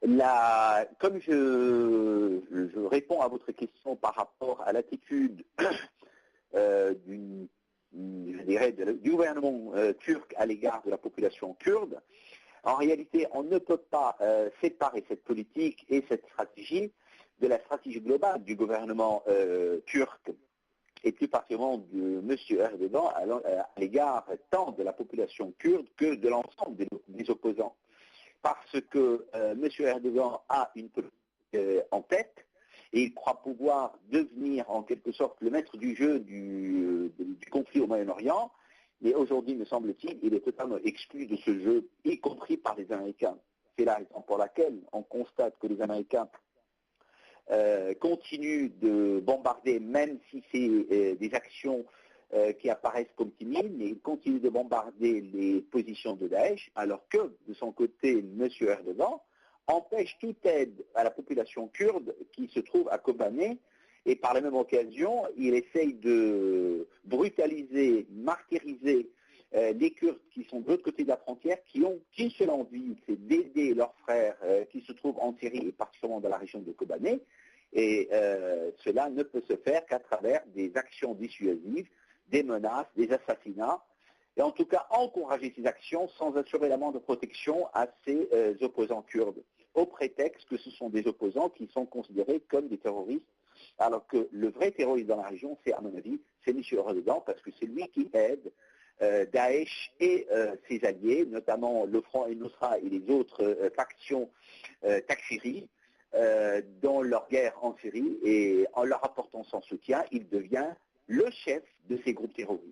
Comme je réponds à votre question par rapport à l'attitude je dirais, du gouvernement turc à l'égard de la population kurde, en réalité, on ne peut pas séparer cette politique et cette stratégie de la stratégie globale du gouvernement turc et plus particulièrement de M. Erdogan à l'égard tant de la population kurde que de l'ensemble des opposants. Parce que M. Erdogan a une politique en tête et il croit pouvoir devenir en quelque sorte le maître du jeu du conflit au Moyen-Orient. Mais aujourd'hui, me semble-t-il, il est totalement exclu de ce jeu, y compris par les Américains. C'est la raison pour laquelle on constate que les Américains continuent de bombarder, même si c'est des actions qui apparaissent comme timides, mais ils continuent de bombarder les positions de Daesh, alors que, de son côté, M. Erdogan empêche toute aide à la population kurde qui se trouve à Kobané, et par la même occasion, il essaye de brutaliser, martyriser les Kurdes qui sont de l'autre côté de la frontière, qui ont qu'une seule envie, c'est d'aider leurs frères qui se trouvent en Syrie et particulièrement dans la région de Kobané. Et cela ne peut se faire qu'à travers des actions dissuasives, des menaces, des assassinats, et en tout cas encourager ces actions sans assurer la moindre protection à ces opposants kurdes, au prétexte que ce sont des opposants qui sont considérés comme des terroristes, alors que le vrai terroriste dans la région, c'est à mon avis, c'est M. Erdogan, parce que c'est lui qui aide Daesh et ses alliés, notamment le Front el-Nusra et les autres factions takfiri, dans leur guerre en Syrie, et en leur apportant son soutien, il devient le chef de ces groupes terroristes.